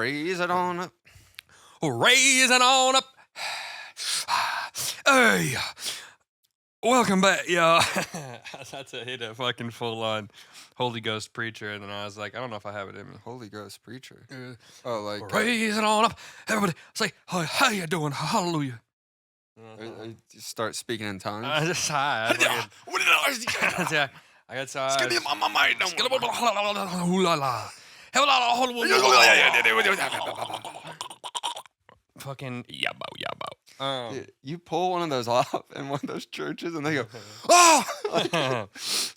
Raise it on up. Raise it on up. Hey, welcome back, y'all. I had to hit a fucking full on Holy Ghost preacher, and then I was like, I don't know if I have it in me. Holy Ghost preacher. Oh, like Raise it on up. Everybody say, how you doing? Hallelujah. you start speaking in tongues. I just hi. Yeah, I got so fucking yabo. You pull one of those off in one of those churches, and they go, "Oh!"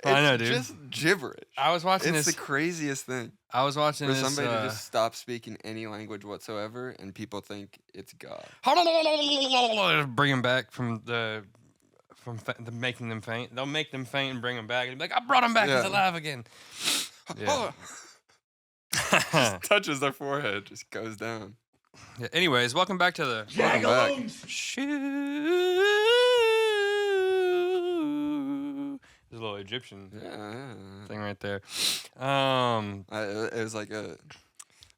I know, dude. Just gibberish. I was watching It's this. the craziest thing I was watching for this. somebody to just stop speaking any language whatsoever, and people think it's God. Bring them back from the making them faint. They'll make them faint and bring them back. And be like, I brought them back. He's alive again. Yeah. Just touches their forehead, just goes down. Yeah, anyways, welcome back to the Shoo. There's a little Egyptian thing right there. It was like I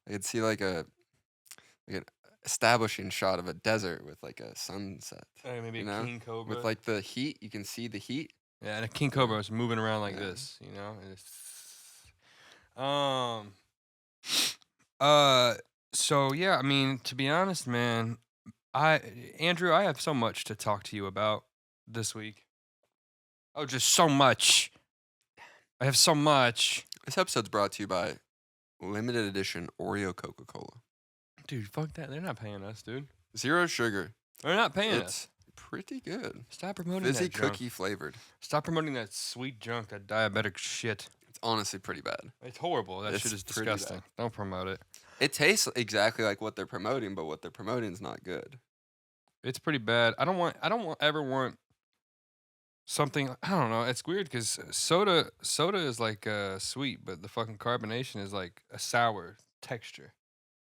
could see like an establishing shot of a desert with like a sunset. Maybe a king cobra. With like the heat, you can see the heat. Yeah, and a king cobra was moving around like this, you know. So yeah, I mean, to be honest, man, Andrew, I have so much to talk to you about this week. Oh, just so much. I have so much. This episode's brought to you by limited edition Oreo Coca-Cola. Dude, fuck that. They're not paying us, dude. Zero sugar. They're not paying us. It's pretty good. Stop promoting Fizzy that junk. cookie flavored. Stop promoting that sweet junk, that diabetic shit. It's honestly pretty bad. It's horrible. That shit is pretty disgusting. bad. Don't promote it. It tastes exactly like what they're promoting, but what they're promoting is not good. It's pretty bad. I don't ever want something. I don't know. It's weird because soda is like sweet, but the fucking carbonation is like a sour texture.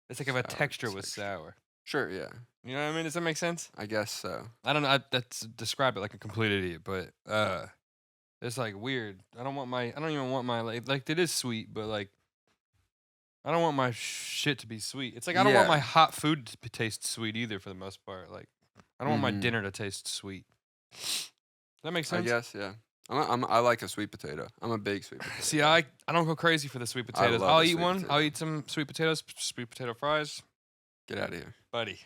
It's like if a texture was sour. Sure, yeah. You know what I mean? Does that make sense? I guess so. I don't know. That's describe it like a complete idiot, but it's like weird. I don't even want my like it is sweet, but like I don't want my shit to be sweet. It's like I don't want my hot food to taste sweet either for the most part. Like I don't want my dinner to taste sweet. Does that make sense? I guess, yeah. I like a sweet potato. I'm a big sweet potato. See, I don't go crazy for the sweet potatoes. I'll eat one. I'll eat some sweet potatoes, sweet potato fries. Get out of here. Buddy.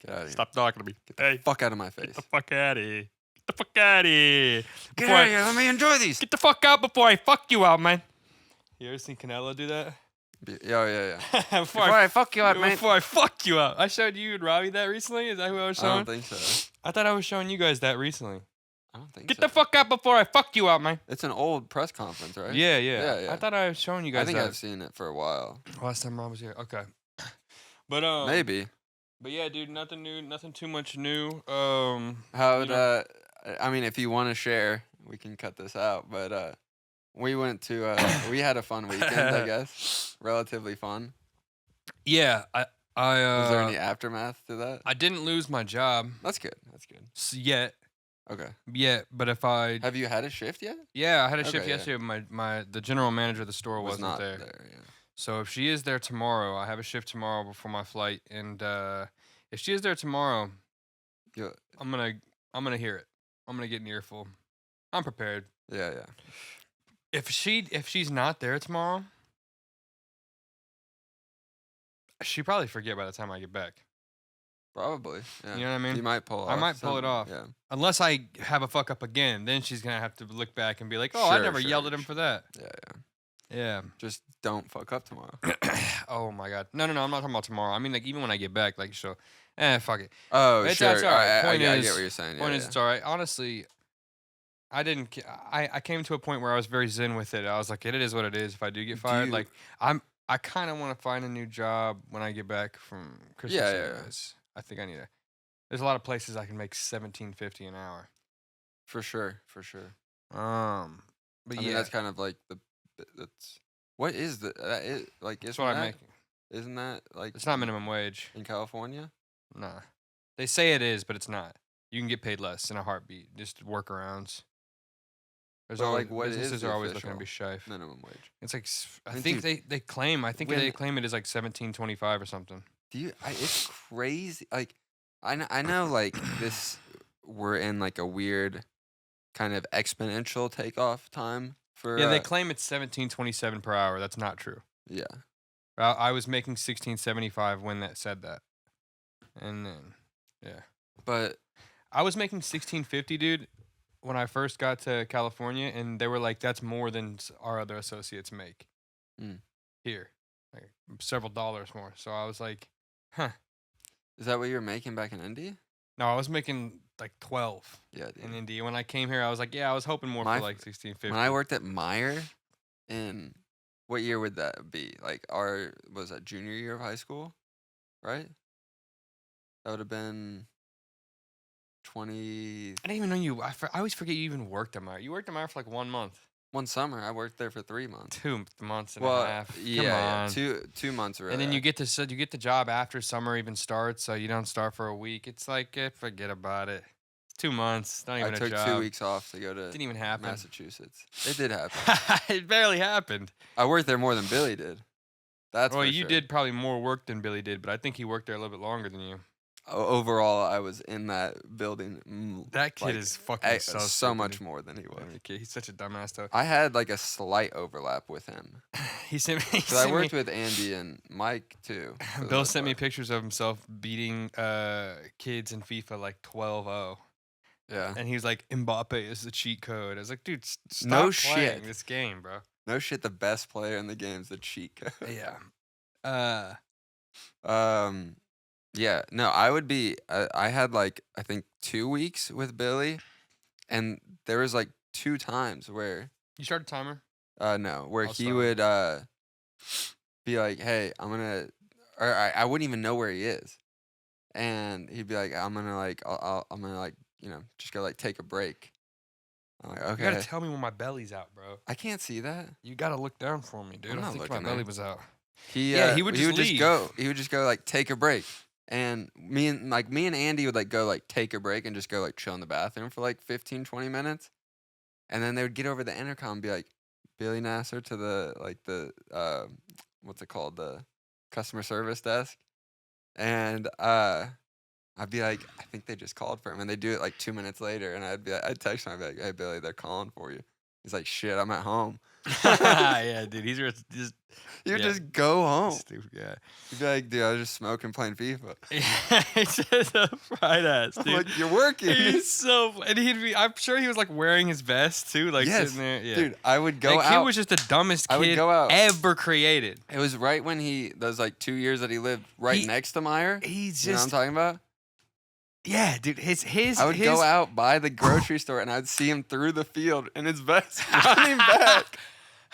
Get out of here. Stop talking to me. Get the fuck out of my face. Get the fuck out of here. Get the fuck out of here. Get out of here. Let me enjoy these. Get the fuck out before I fuck you out, man. You ever seen Canelo do that? Yeah. Before I fuck you out, man. Before I fuck you out. I showed you and Robbie that recently? Is that who I was showing? I don't think so. I thought I was showing you guys that recently. I don't think Get so. the fuck out before I fuck you out, man. It's an old press conference, right? Yeah. I thought I was showing you guys I think that. I've seen it for a while. Last time Rob was here. Okay. But maybe. But yeah, dude, nothing new, nothing too much new. I mean, if you want to share, we can cut this out, but we went to we had a fun weekend, I guess. Relatively fun. Yeah, Was there any aftermath to that? I didn't lose my job. That's good. Yet. Okay. Yeah, but if I have you had a shift yet? Yeah, I had a shift yesterday. But the general manager of the store wasn't not there. Yeah. So if she is there tomorrow, I have a shift tomorrow before my flight, and if she is there tomorrow, I'm gonna hear it. I'm gonna get an earful. I'm prepared. Yeah. If she's not there tomorrow, she probably forget by the time I get back. Probably. Yeah. You know what I mean? You might pull. I might pull it off. Yeah. Unless I have a fuck up again, then she's gonna have to look back and be like, "Oh, I never yelled at him for that." Yeah. Just don't fuck up tomorrow. Oh my god. No. I'm not talking about tomorrow. I mean, like even when I get back, like so. Fuck it. Oh, It's sure. all right. I get what you're saying. Point is, it's all right. Honestly, I didn't. I came to a point where I was very zen with it. I was like, it is what it is. If I do get fired, like I kind of want to find a new job when I get back from Christmas. Yeah. I think I need to. There's a lot of places I can make $17.50 an hour. For sure. But I mean, that's kind of like that's what is the that's what I'm making. Isn't that like it's not minimum wage in California? Nah, they say it is, but it's not. You can get paid less in a heartbeat. Just workarounds. There's always, what businesses is the are always looking to be shy. Minimum wage. It's like I think they claim. I think they claim it is like $17.25 or something. It's crazy. Like, I know, like this. We're in like a weird kind of exponential takeoff time for. Yeah, they claim it's 17.27 per hour. That's not true. Yeah. I was making 16.75 when that said that, and then yeah, But I was making 16.50, dude, when I first got to California, and they were like, "That's more than our other associates make Mm. here, like several dollars more." So I was like, "Huh." is that what you were making back in Indy? No, I was making like 12 Yeah, dude. in Indy. When I came here, I was like, "Yeah, I was hoping more My for f- like 16.50." When I worked at Meyer, in what year would that be? Like was that junior year of high school, right? That would have been 20. I didn't even know you. I always forget you even worked at Meyer. You worked at Meyer for like 1 month, One summer. I worked there for 3 months. 2 months and a Well, half. yeah, Come yeah, on. 2 months really. And then you get the job after summer even starts, so you don't start for a week. It's like forget about it. It's 2 months, not I even a took job. 2 weeks off to go to Didn't even happen. Massachusetts. It did happen. It barely happened. I worked there more than Billy did. That's Well, for you sure. did probably more work than Billy did, but I think he worked there a little bit longer than you. Overall, I was in that building. That kid like, is fucking so stupid. much more than he was. I mean, he's such a dumbass though. I had like a slight overlap with him. He sent me. Because I worked with Andy and Mike too. for the Bill most sent me part. pictures of himself beating kids in FIFA like 12-0. Yeah. And he was like, Mbappe is the cheat code. I was like, dude, stop No playing shit. this game, bro. No shit. The best player in the game's the cheat code. Yeah. Yeah. No, I would be. I had like I think 2 weeks with Billy, and there was like 2 times where You start a timer? no, where I'll he start. would be like, "Hey, I'm gonna," or I wouldn't even know where he is, and he'd be like, "I'm gonna like, I'm gonna like, just go like take a break." I'm like, You "Okay." gotta tell me when my belly's out, bro. I can't see that. You gotta look down for me, dude. I'm I not think my looking belly there. was out. He Yeah, he would just just leave. go. He would just go like take a break, and me and Andy would like go like take a break and just go like chill in the bathroom for like 15, 20 minutes, and then they would get over the intercom and be like, "Billy Nasser to the what's it called, the customer service desk," and I'd be like, "I think they just called for him," and they do it like 2 minutes later, and I'd text him, I'd be like, "Hey Billy, they're calling for you." He's like, "Shit, I'm at home." Yeah, dude. He's just You would Yeah. just go home. stupid guy. He'd be like, "Dude, I was just smoking, playing FIFA." Yeah, he's just a fried ass, I'm dude. like, "You're working." He's so, and I'm sure he was like wearing his vest too, like Yes, sitting there. Yeah, Dude, I would go that out. kid was just the dumbest I would kid go out. ever created. It was right when those like 2 years that he lived right He- next to Meyer. He's You know what I'm just, talking about? yeah, dude. His I would go out by the grocery store and I'd see him through the field in his vest running back.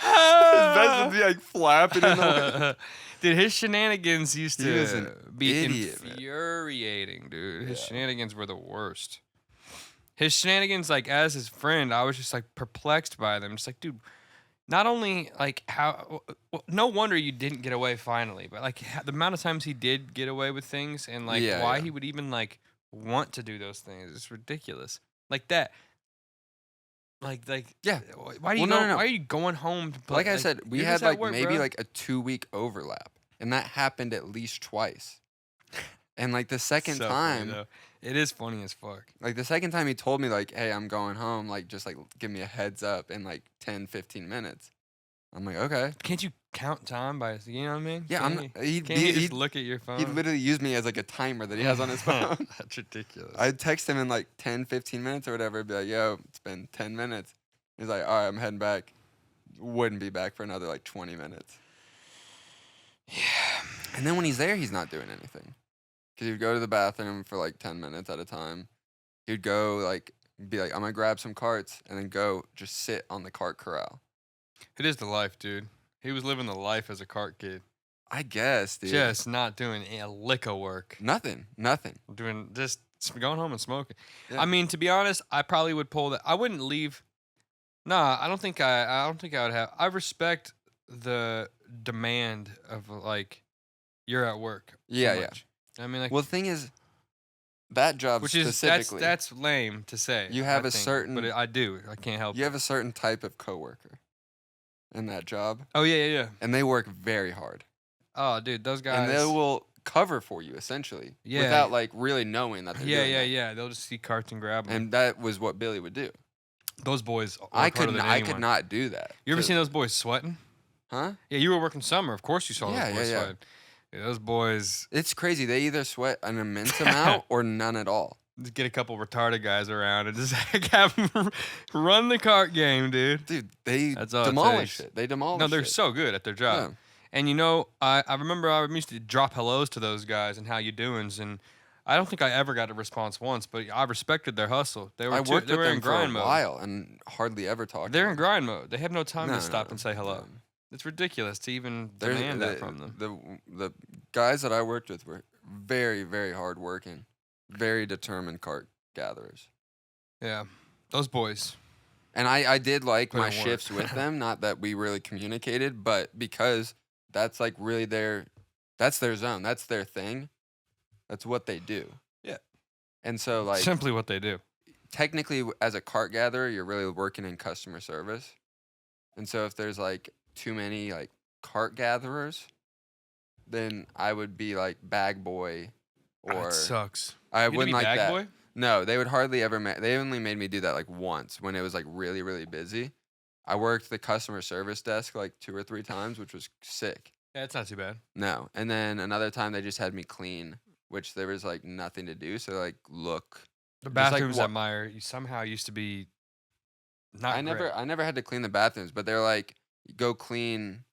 His vest would be like flapping in the wind. Dude, his shenanigans used He was to an be idiot, man. infuriating, dude. His Yeah. shenanigans were the worst. His shenanigans, like as his friend, I was just like perplexed by them. Just like, dude, not only like how, no wonder you didn't get away finally, but like the amount of times he did get away with things and like Yeah, why yeah. he would even like want to do those things. It's ridiculous. Like that. Like Yeah. why do you Well, no, no, no. why are you going home to play? Like I said, we you're had just at like work, maybe bro. like a 2 week overlap. And that happened at least twice. And like the second So funny, time, though. It is funny as fuck. like the second time he told me like, "Hey, I'm going home, like just like give me a heads up in like 10, 15 minutes." I'm like, "Okay." Can't you count time by, you know what I mean? Yeah, Can't I'm you, not, he'd, can't you be, just he'd, look at your phone? he'd literally use me as like a timer that he has on his phone. That's ridiculous. I'd text him in like 10, 15 minutes or whatever, be like, "Yo, it's been 10 minutes." He's like, "All right, I'm heading back." Wouldn't be back for another like 20 minutes. Yeah. And then when he's there, he's not doing anything. Because he'd go to the bathroom for like 10 minutes at a time. He'd go like, be like, "I'm going to grab some carts," and then go just sit on the cart corral. It is the life, dude. He was living the life as a cart kid. I guess, dude. Just not doing a lick of work. Nothing. Doing just going home and smoking. Yeah. I mean, to be honest, I probably would pull that. I wouldn't leave. Nah, I don't think I would have. I respect the demand of like you're at work. Yeah, too yeah. much. I mean, like, Well, the thing is, that job which is specifically, that's lame to say. You have I a think, certain- but I do. I can't help you it. have a certain type of coworker in that job, Oh yeah, yeah, yeah. and they work very hard. Oh, dude, those guys. And they will cover for you essentially, Yeah. without like really knowing that they're doing that. Yeah. They'll just see carts and grab them. And that was what Billy would do. Those boys work I harder than could anyone. not do that. You ever seen those boys sweating? Huh? Yeah, you were working summer. Of course you saw Yeah, those boys yeah. sweating. Yeah, those boys It's crazy. They either sweat an immense amount or none at all. just get a couple retarded guys around and just have them run the cart game, dude. Dude, they That's all it demolish takes. it. They demolish No, they're it. so good at their job. Yeah. And you know, I remember I used to drop hellos to those guys and how you doings, and I don't think I ever got a response once, but I respected their hustle. They were I worked they with were them in for a grind mode. while and hardly ever talked. They're to in them. grind mode. They have no time No, to no, stop no, and say hello. no. It's ridiculous to even They're- demand that from them. The guys that I worked with were very, very hardworking, very determined cart gatherers. Yeah, those boys. And I did like Put my in work. shifts with them. Not that we really communicated, but because that's like really that's their zone. That's their thing. That's what they do. Yeah. And so like Simply what they do. technically as a cart gatherer, you're really working in customer service. And so if there's like too many like cart gatherers, then I would be like bag boy or That sucks. I You gonna wouldn't be like bag that. boy? No, they would hardly ever they only made me do that like once when it was like really, really busy. I worked the customer service desk like 2 or 3 times, which was sick. Yeah, it's not too bad. No. And then another time they just had me clean, which there was like nothing to do. So like look. The Just like bathrooms wa- at Meyer you somehow used to be not I great. never had to clean the bathrooms, but they're like, go clean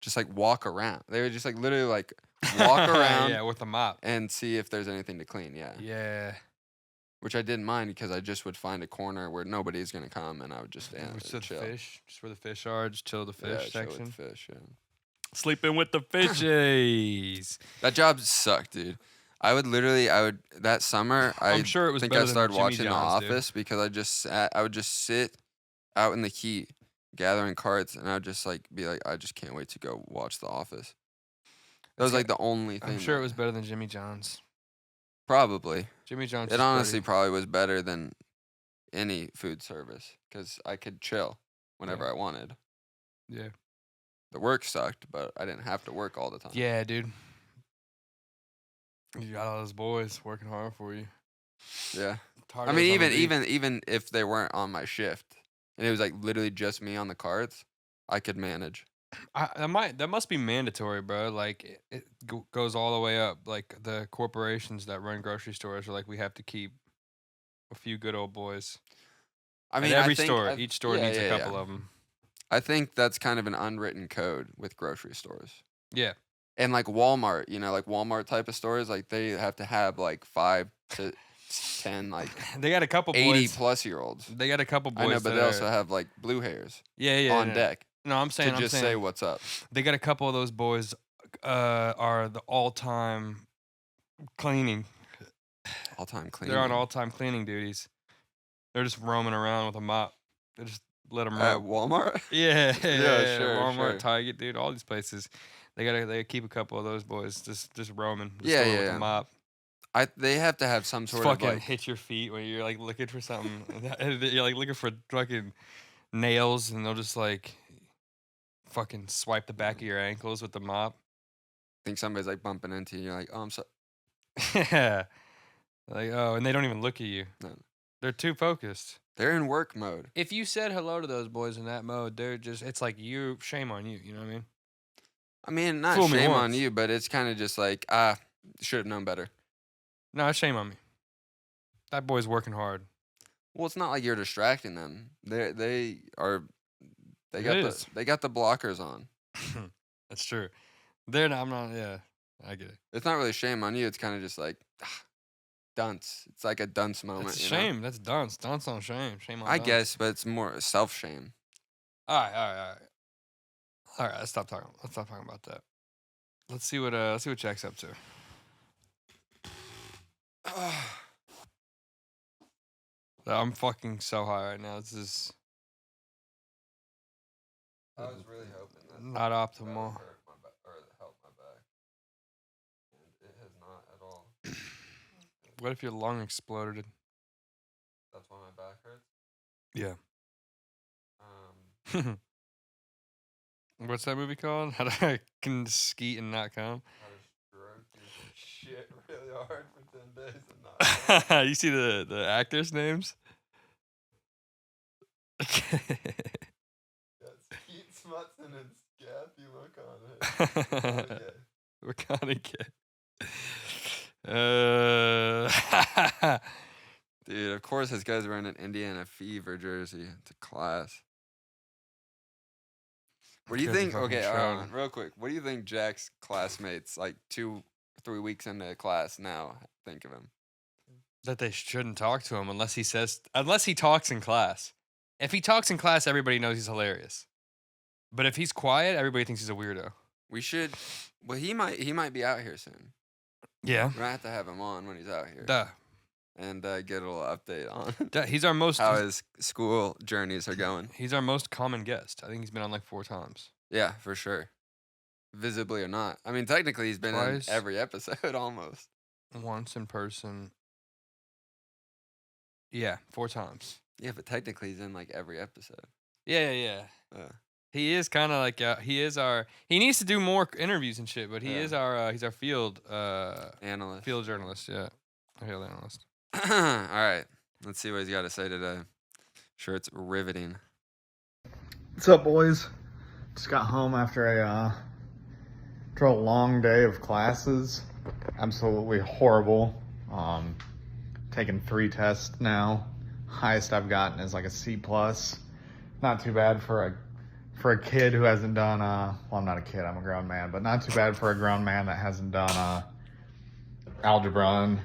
just like walk around. They would just like literally like walk around yeah, with the mop. and see if there's anything to clean. Yeah. Yeah. Which I didn't mind because I just would find a corner where nobody's gonna come and I would just stand Just and the chill. fish, just where the fish are, just chill the Yeah, fish chill with section. the fish, yeah. Sleeping with the fishies. That job sucked, dude. That summer I'm sure it was think better I than started Jimmy watching John's, The dude. Office because I would just sit out in the heat gathering carts and I would just like be like, I just can't wait to go watch The Office. That was Okay, like the only thing. I'm sure that- it was better than Jimmy John's. Probably. Jimmy John's. It is honestly pretty- probably was better than any food service because I could chill whenever Yeah. I wanted. Yeah. The work sucked, but I didn't have to work all the time. Yeah, dude. You got all those boys working hard for you. Yeah. Hard I as mean, on the beat. even if they weren't on my shift, and it was like literally just me on the carts, I could manage. That must be mandatory, bro. Like it goes all the way up. Like the corporations that run grocery stores are like, we have to keep a few good old boys. I mean, At every I think store, I- each store yeah, needs yeah, a couple yeah. of them. I think that's kind of an unwritten code with grocery stores. Yeah. And like Walmart, like Walmart type of stores, like they have to have like 5 to 10, like They got a couple 80 boys. plus year olds. They got a couple boys. I know, but that they also are- have like blue hairs yeah, on no. deck No, I'm saying, to just say what's up. they got a couple of those boys. Are the all-time cleaning. All time cleaning. They're on all-time cleaning duties. They're just roaming around with a mop. They just let them At roam. Walmart? Yeah, sure, Walmart, sure. Target, dude, all these places. They keep a couple of those boys just roaming the Yeah, store yeah, with yeah. a mop. They have to have some Just sort of fucking like hit your feet when you're like looking for something. You're like looking for fucking nails, and they'll just like fucking swipe the back of your ankles with the mop. think somebody's like bumping into you. You're like, oh, I'm sorry. Yeah, like oh, and they don't even look at you. No. They're too focused. They're in work mode. If you said hello to those boys in that mode, they're just it's like you shame on you. You know what I mean? I mean, not Fool me shame on once. you, but it's kind of just like, should have known better. No, it's shame on me. That boy's working hard. Well, it's not like you're distracting them. They got is. they got the blockers on. That's true. They're not. I'm not. Yeah, I get it. It's not really shame on you. It's kind of just like dunce. It's like a dunce moment. That's you know? shame. That's dunce. Dunce on shame. Shame on. I dunce. guess, but it's more self shame. All right. All right. Let's stop talking. Let's stop talking about that. Let's see what Jack's up to. I'm fucking so high right now. This is I was really hoping that not optimal. help my back, and it has not at all. What if your lung exploded? That's why my back hurts. Yeah. Um, What's that movie called? How to I can skeet and not come. How to stroke your shit really hard for 10 days and not. You see the actors' names? That's Keith Smutson and Matthew McConaughey. McConaughey. Dude, of course this guy's wearing an Indiana Fever jersey to class. What do you think? Okay, hold on, real quick. What do you think Jack's classmates, like 2-3 weeks into class now, think of him? That they shouldn't talk to him unless he talks in class. If he talks in class, everybody knows he's hilarious. But if he's quiet, everybody thinks he's a weirdo. We should. Well, he might be out here soon. Yeah. We're gonna have to have him on when he's out here. Duh. And get a little update on He's our most how his school journeys are going. He's our most common guest. I think he's been on like 4 times. Yeah, for sure. Visibly or not. I mean, technically, he's been Twice. in every episode almost. Once in person. Yeah, 4 times. Yeah, but technically, he's in like every episode. Yeah. He is kind of like he needs to do more interviews and shit, but he is our he's our field analyst. Field journalist, yeah. Field analyst. All right. Let's see what he's got to say today. Sure, it's riveting. What's up, boys? Just got home after a long day of classes. Absolutely horrible. Taken 3 tests now. Highest I've gotten is like a C+. Not too bad for a kid who hasn't done well, I'm not a kid, I'm a grown man, but not too bad for a grown man that hasn't done algebra in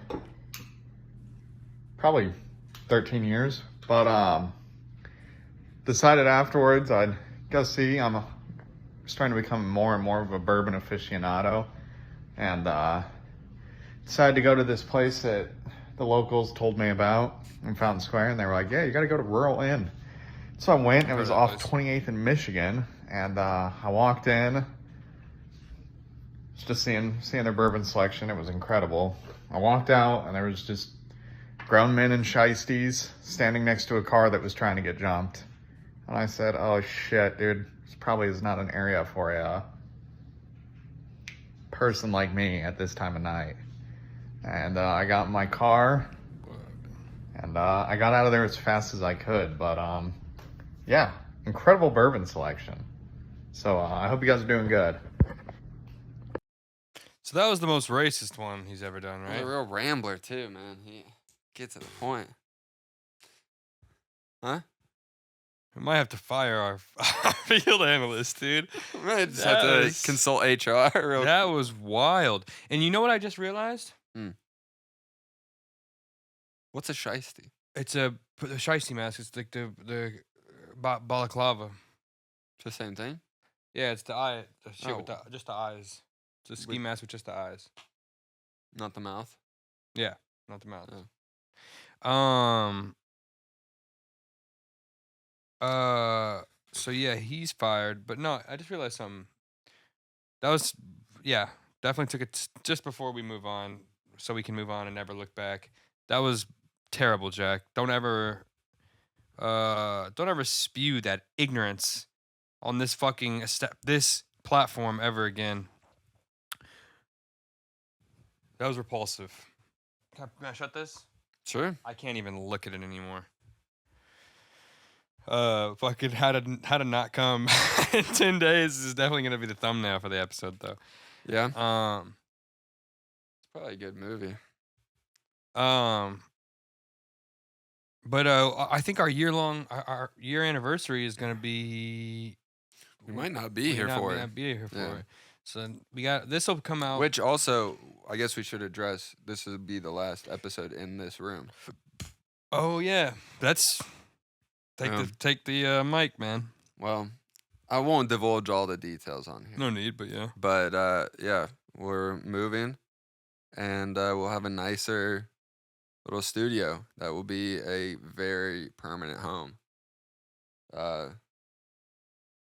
probably 13 years. But decided afterwards I'd go see. I'm starting to become more and more of a bourbon aficionado, and decided to go to this place that the locals told me about in Fountain Square, and they were like, yeah, you got to go to Rural Inn. So I went, and it was off 28th and Michigan, and I walked in, just seeing their bourbon selection. It was incredible. I walked out, and there was just grown men in shiesties standing next to a car that was trying to get jumped. And I said, oh shit, dude, this probably is not an area for a person like me at this time of night. And I got in my car, and I got out of there as fast as I could. But yeah, incredible bourbon selection. So I hope you guys are doing good. So that was the most racist one he's ever done, right? He's a real rambler too, man. He gets to the point. Huh? We might have to fire our field analyst, dude. We might just have to consult HR. That was wild. And you know what I just realized? What's a shiesty? It's a shiesty mask. It's like the balaclava. It's the same thing? Yeah, it's the eye. The shit with just the eyes. It's a ski mask with just the eyes. Not the mouth? Yeah, not the mouth. Oh. So yeah, he's fired. But no, I just realized something. That was, yeah, definitely took it just before we move on, so we can move on and never look back. That was terrible, Jack. Don't ever spew that ignorance on this fucking this platform ever again. That was repulsive. Can I shut this? Sure. I can't even look at it anymore. Fucking how to not come in 10 days is definitely gonna be the thumbnail for the episode, though. Yeah. It's probably a good movie. But I think our year anniversary is gonna be. We might not be here for it. Not be here for it. So this will come out. Which also, I guess we should address. This will be the last episode in this room. Oh yeah, that's. Take the mic, man. Well, I won't divulge all the details on here. No need, but yeah. But yeah, we're moving, and we'll have a nicer little studio that will be a very permanent home.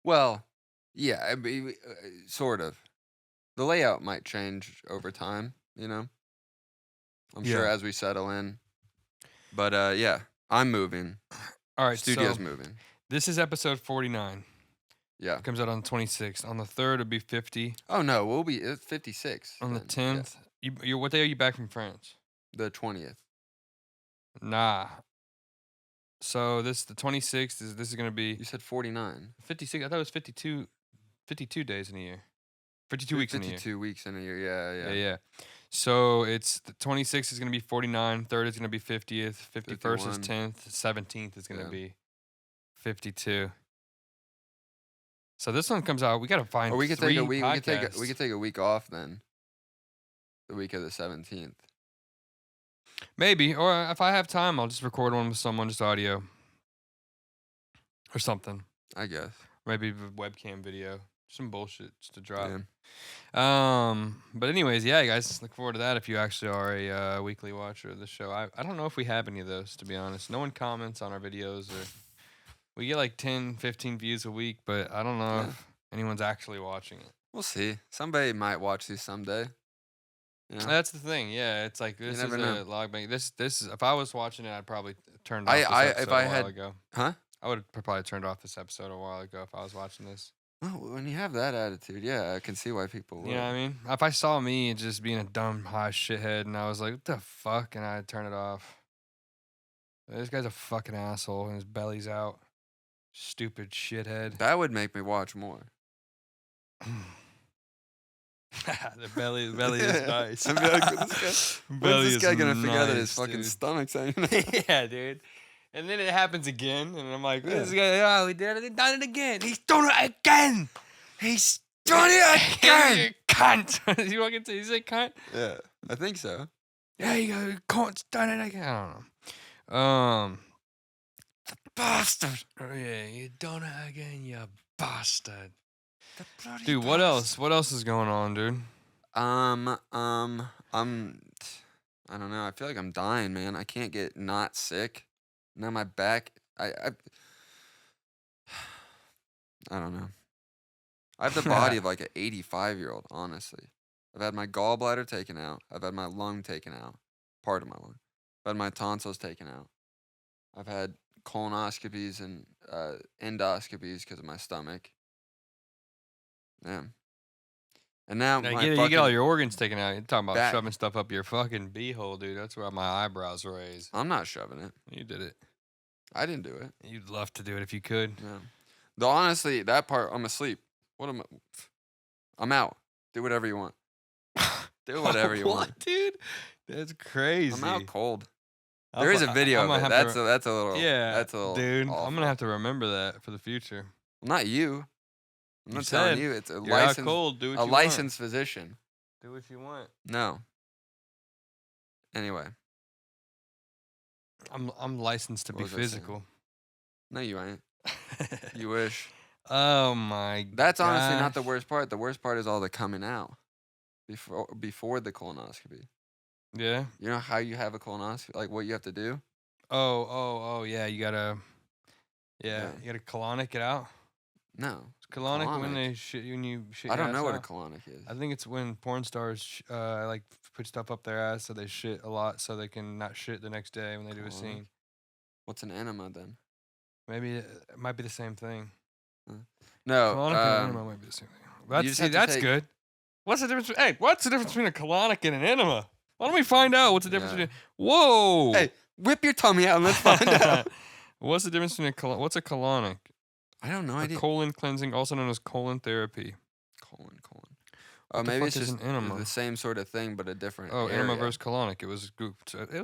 Well, yeah, sort of. The layout might change over time, you know. I'm sure as we settle in. But yeah, I'm moving. All right, Studio's moving. This is episode 49. Yeah. Comes out on the 26th. On the 3rd, it'll be 50. Oh no, we'll be it's 56. On the then. Yeah. 10th, you what day are you back from France? The 20th. Nah. So the 26th is gonna be You said 49. 56. I thought it was 52 days in a year. 52 weeks in a year. 52 weeks in a year. Yeah. Yeah. So it's the 26th is gonna be 49. 3rd is gonna be 50th. 51st is 51. 10th. 17th is gonna Yeah. be 52. So this one comes out. We gotta find. Or we could 3 take a week. podcasts. We could take a week off then. The week of the 17th. Maybe, or if I have time, I'll just record one with someone, just audio or something. I guess. Maybe a webcam video, some bullshit just to drop. Yeah. But anyways, yeah, guys, look forward to that. If you actually are a weekly watcher of the show, I don't know if we have any of those, to be honest. No one comments on our videos, or we get like 10, 15 views a week, but I don't know Yeah. if anyone's actually watching it. We'll see. Somebody might watch these someday. Yeah. That's the thing. Yeah, it's like this is never know. a log bank. This is if I was watching it, I'd probably turned off I- this I- episode if I a while had- ago. Huh? I would have probably turned off this episode a while ago if I was watching this. Well, when you have that attitude, yeah, I can see why people would. You know what I mean? If I saw me just being a dumb high shithead and I was like, what the fuck? And I'd turn it off. This guy's a fucking asshole and his belly's out. Stupid shithead. That would make me watch more. the belly is nice. I'd be like, when's this guy gonna figure out that his fucking stomach's hanging out? Yeah, dude. And then it happens again, and I'm like, this guy, oh, he did it, he done it again. He's done it again. He's done it again. You cunt. You fucking say, you say cunt? Yeah, I think so. Yeah, you go, cunt's done it again. I don't know. The bastard. Oh, yeah, you done it again, you bastard. Dude, what else? What else is going on, dude? I'm, I don't know. I feel like I'm dying, man. I can't get not sick. Now my back, I don't know. I have the body of like an 85-year-old, honestly. I've had my gallbladder taken out. I've had my lung taken out, part of my lung. I've had my tonsils taken out. I've had colonoscopies and endoscopies because of my stomach. Yeah. And now Yeah, my you get all fucking- your organs taken out. You're talking about back- shoving stuff up your fucking beehole, dude. That's where my eyebrows raise. I'm not shoving it. You did it. I didn't do it. You'd love to do it if you could. Yeah. Though honestly, that part, I'm asleep. What am I? I'm out. Do whatever you want. Do whatever you want. What, dude? That's crazy. I'm out cold. I'll There is fu- a video I'm of gonna it. have to That's a little. yeah, That's a little. dude. awful. I'm gonna have to remember that for the future. Not you. I'm You not telling said you. It's a You're out licensed, cold. Do what a you licensed physician. want. Do what you want. No. Anyway, I'm licensed to What be was I saying? physical. no, you ain't. You wish. Oh my. That's honestly not the gosh. worst part. The worst part is all the coming out before the colonoscopy. Yeah. You know how you have a colonoscopy, like what you have to do. Oh, yeah. You gotta. Yeah, Yeah. you gotta colonic it out. No, Colonic when Colonic? they shit when you shit. I your don't know ass what a out? colonic is. I think it's when porn stars like put stuff up their ass so they shit a lot so they can not shit the next day when they do a Colonic. scene. What's an enema then? Maybe it might be the same thing. No, Colonic and enema might be the same thing. That's, just see, have to that's take- good. What's the difference? Hey, what's the difference between a colonic and an enema? Why don't we find out what's the difference Yeah. between? Whoa! Hey, whip your tummy out and let's find out. What's the difference between what's a colonic? I don't know. A idea. colon cleansing, also known as colon therapy. Colon. What the Maybe fuck it's is just an enema? the same sort of thing, but a different. Oh, enema area. versus colonic. It was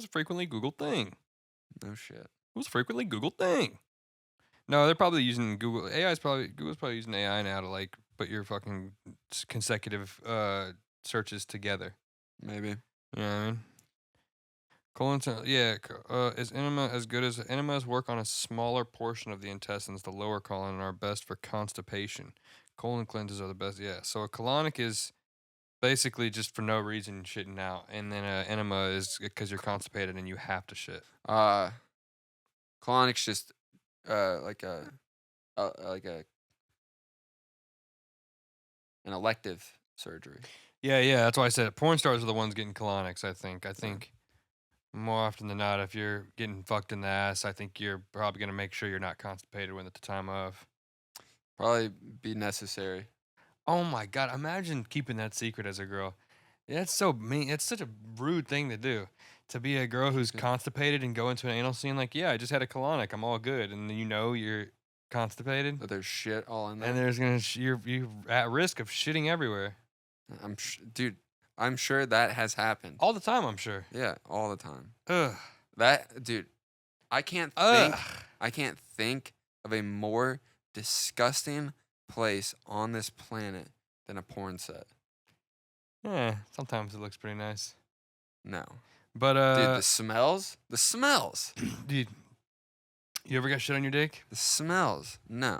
a frequently Googled thing. No shit. It was a frequently Googled thing. No, they're probably using Google. Google's probably using AI now to like put your fucking consecutive searches together. Maybe. You know what I mean? Is enema as good as enemas work on a smaller portion of the intestines, the lower colon, and are best for constipation. Colon cleanses are the best. Yeah. So a colonic is basically just for no reason shitting out, and then an enema is because you're constipated and you have to shit. Colonic's just like a an elective surgery. Yeah. That's why I said it. Porn stars are the ones getting colonics. I think more often than not, if you're getting fucked in the ass, I think you're probably gonna make sure you're not constipated when at the time of. Probably be necessary. Oh my god! Imagine keeping that secret as a girl. Yeah, it's so mean. It's such a rude thing to do. To be a girl who's Keep it- constipated and go into an anal scene like, yeah, I just had a colonic. I'm all good, and then you're constipated, But there's shit all in there. and there's you're at risk of shitting everywhere Dude, I'm sure that has happened. all the time. I'm sure. Yeah, all the time. Ugh. Dude, I can't Ugh. think of a more disgusting place on this planet than a porn set. Yeah. Sometimes it looks pretty nice, No. but Dude, the smells? The smells. dude, you ever got shit on your dick? The smells. No.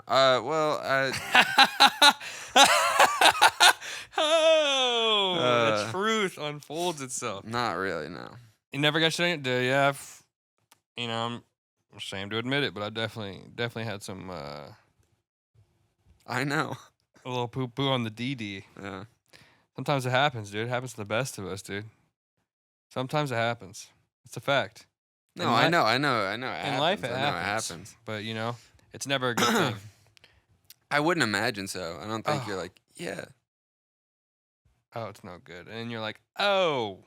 Oh, the Uh, truth unfolds itself. Not really, no. You never got shit on your dick? Yeah, I'm ashamed to admit it, but I definitely had some I know. a little poo poo on the DD. Yeah. Sometimes it happens, dude. It happens to the best of us, dude. Sometimes it happens. It's a fact. No, In I li- know. It In life, happens. it I know happens. But it's never a good thing. I wouldn't imagine so. I don't think you're Oh. like, yeah. Oh, it's no good. And you're like, oh,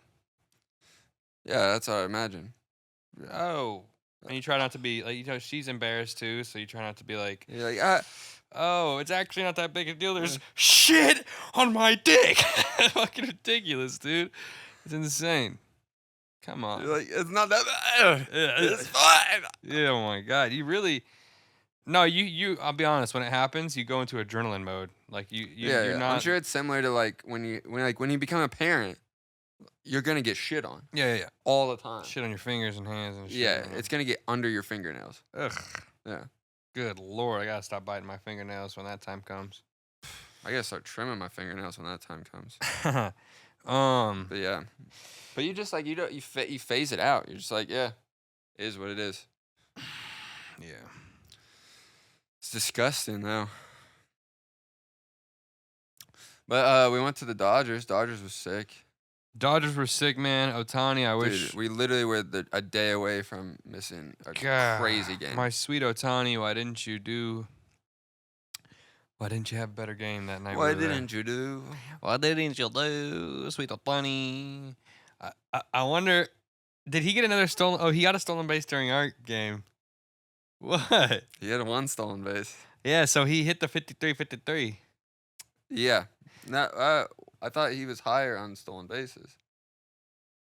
Yeah, that's what I imagine. oh. And you try not to be like, she's embarrassed too, so you try not to be like, You're like, oh, it's actually not that big a deal. There's shit on my dick. Fucking ridiculous, dude. It's insane. Come on. you're like, it's not that bad. It's Yeah, fine. yeah, oh my god. You really No, I'll be honest, when it happens, you go into adrenaline mode. Like you're Yeah. not I'm sure it's similar to like when you become a parent, you're gonna get shit on Yeah. all the time. Shit on your fingers and hands and shit. Yeah, it's gonna get under your fingernails. Ugh. Yeah. Good lord, I gotta stop biting my fingernails when that time comes. I gotta start trimming my fingernails when that time comes. um, But yeah, but you just like you phase it out. You're just like, yeah, it is what it is. yeah. It's disgusting though. But we went to the Dodgers. Dodgers was sick. Dodgers were sick, man. Otani, I wish. Dude, we literally were a day away from missing a God, crazy game. My sweet Otani, why didn't you have a better game that night? Why we were there? didn't you do? Why didn't you do, sweet Otani? I wonder, did he get another stolen? Oh, he got a stolen base during our game. What? He had one stolen base. Yeah, so he hit the 53-53. Yeah. No, I thought he was higher on stolen bases.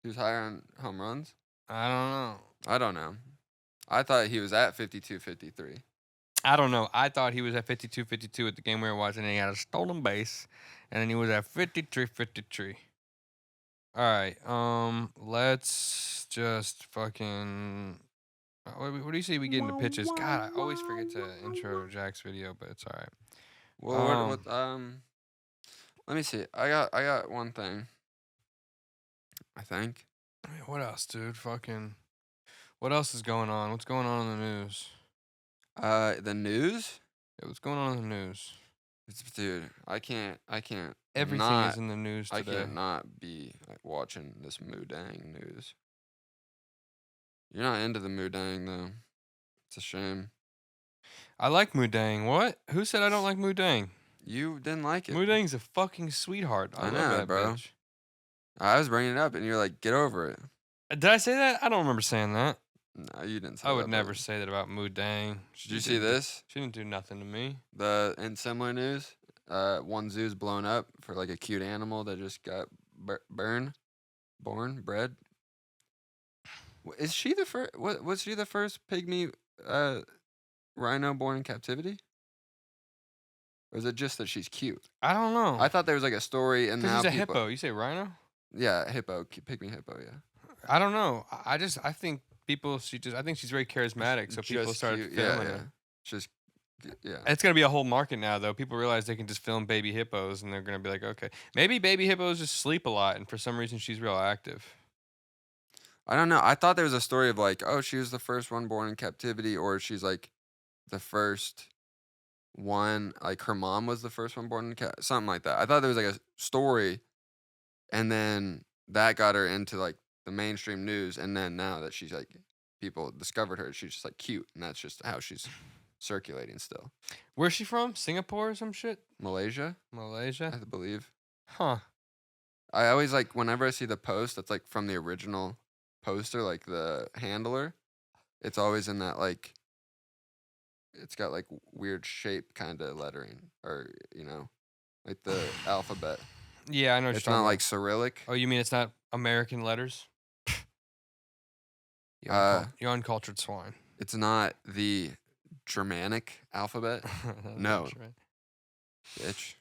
He was higher on home runs. I don't know. I don't know. I thought he was at 52-53. I don't know. I thought he was at 52-52 at the game we were watching, and he had a stolen base, and then he was at 53-53. All right. Let's just fucking. What do you say we get into pitches? God, I always forget to intro Jack's video, but it's all right. Well, let me see. I got one thing. I think. What else, dude? Fucking. What else is going on? What's going on in the news? The news. Yeah, what's going on in the news? Dude, I can't. Everything not, is in the news I today. can't not be like, watching this Moodang news. You're not into the Moodang though. It's a shame. I like Moodang. What? Who said I don't like Moodang? You didn't like it. Moodang's a fucking sweetheart. I I love know, that bro. bitch. I was bringing it up, and you're like, "Get over it." Did I say that? I don't remember saying that. No, you didn't say I that. would but- never say that about Moodang. Did you see this? She didn't do nothing to me. In similar news, one zoo's blown up for like a cute animal that just got bred. Is she the first? Was she the first pygmy rhino born in captivity? Or is it just that she's cute? I don't know. I thought there was like a story, and Because now he's a people, hippo. You say rhino? Yeah, pygmy hippo. Yeah. I don't know. I think people. I think she's very charismatic. So people Just started cute, filming yeah. her. Just yeah. It's gonna be a whole market now, though. People realize they can just film baby hippos, and they're gonna be like, okay, maybe baby hippos just sleep a lot, and for some reason she's real active. I don't know. I thought there was a story of like, oh, she was the first one born in captivity, or she's like the first one, like her mom was the first one born in something like that. I thought there was like a story, and then that got her into like the mainstream news, and then now that she's like people discovered her, she's just like cute, and that's just how she's circulating still. Where's she from? Singapore or some shit? Malaysia, Malaysia? I believe. Huh. I always like whenever I see the post that's like from the original poster, like the handler, it's always in that like it's got like weird shape kind of lettering or like the alphabet. Yeah, I know what It's you're not talking like Cyrillic. about. Oh, you mean it's not American letters? You uncultured swine. It's not the Germanic alphabet, No. That's right. bitch.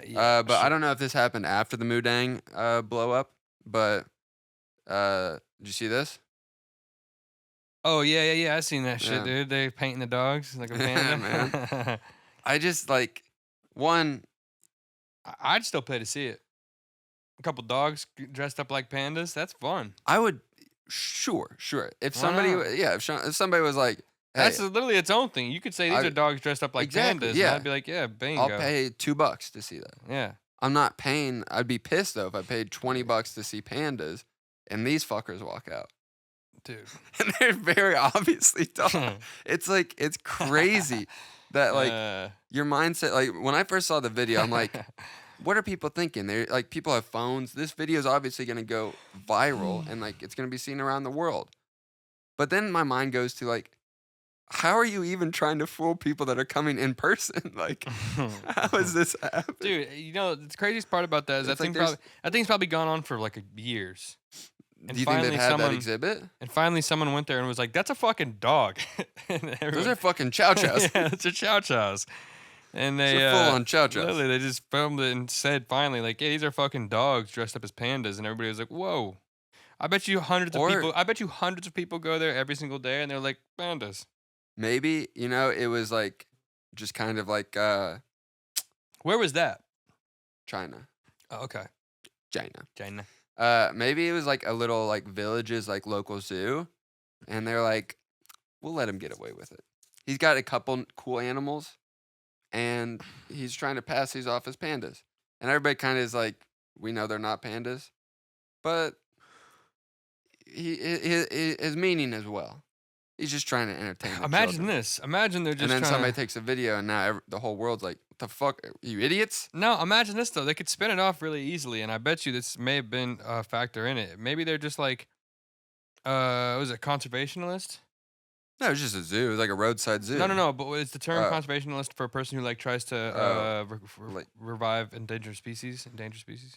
Yeah, But I sure. don't know if this happened after the Mudang blow up, but did you see this? Oh yeah. I seen that shit, Yeah. dude. They painting the dogs like a Yeah, panda. man. I just like one. I'd still pay to see it. A couple dogs dressed up like pandas. That's fun. I would, sure. If Why somebody, not? if somebody was like, hey, That's literally its own thing. You could say these I- are dogs dressed up like Exactly, pandas. yeah. And I'd be like, yeah, bingo. I'll pay $2 to see that. Yeah. I'm not paying. I'd be pissed though if I paid $20 to see pandas, and these fuckers walk out, Dude. and they're very obviously dogs. It's like it's crazy that like your mindset. Like when I first saw the video, I'm like, what are people thinking? They're like, people have phones. This video is obviously gonna go viral, and like it's gonna be seen around the world. But then my mind goes to like, how are you even trying to fool people that are coming in person? Like, how is this happening? Dude, you know the craziest part about that is It's that like thing's probably gone on for like years. And Do you think they've finally had that someone- exhibit? And finally, someone went there and was like, "That's a fucking dog." And Those everyone- are fucking chow chows. yeah, it's a chow chows. And they Those are full on chow chows. literally they just filmed it and said finally like, "Yeah, these are fucking dogs dressed up as pandas," and everybody was like, "Whoa." I bet you hundreds of people go there every single day, and they're like pandas. Maybe, it was like just kind of like Where was that? China. Oh, okay, China. China. Maybe it was like a little like village's like local zoo, and they're like, we'll let him get away with it. He's got a couple cool animals, and he's trying to pass these off as pandas. And everybody kind of is like, we know they're not pandas, but his meaning as well. He's just trying to entertain. The Imagine children. this. Imagine they're just And then trying somebody to... takes a video, and now the whole world's like, "What the fuck? Are you idiots?" No, imagine this though. They could spin it off really easily, and I bet you this may have been a factor in it. Maybe they're just like, was it conservationalist? No, it's just a zoo. It's like a roadside zoo. No. But is the term Oh. conservationalist for a person who like tries to Like- revive endangered species?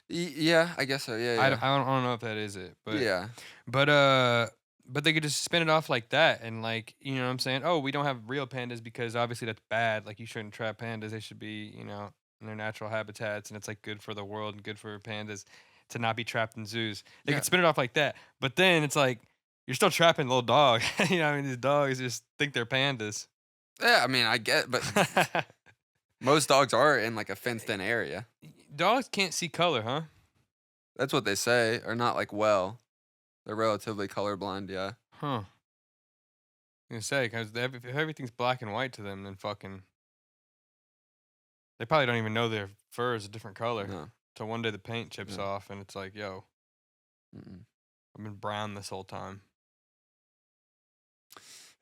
Yeah, I guess so. Yeah, I yeah. don't know if that is it, but Yeah. but they could just spin it off like that, and like, you know what I'm saying? Oh, we don't have real pandas because obviously that's bad. Like, you shouldn't trap pandas. They should be, in their natural habitats, and it's like good for the world and good for pandas to not be trapped in zoos. They Yeah. could spin it off like that, but then it's like you're still trapping a little dog. These dogs just think they're pandas. Yeah, I mean, I get, but most dogs are in like a fenced-in area. Dogs can't see color, huh? That's what they say, or not like well. They're relatively colorblind. Yeah. Huh. I was gonna say, because if everything's black and white to them, then fucking, they probably don't even know their fur is a different color. No. Till one day the paint chips Yeah. off, and it's like, yo, Mm-mm. I've been brown this whole time.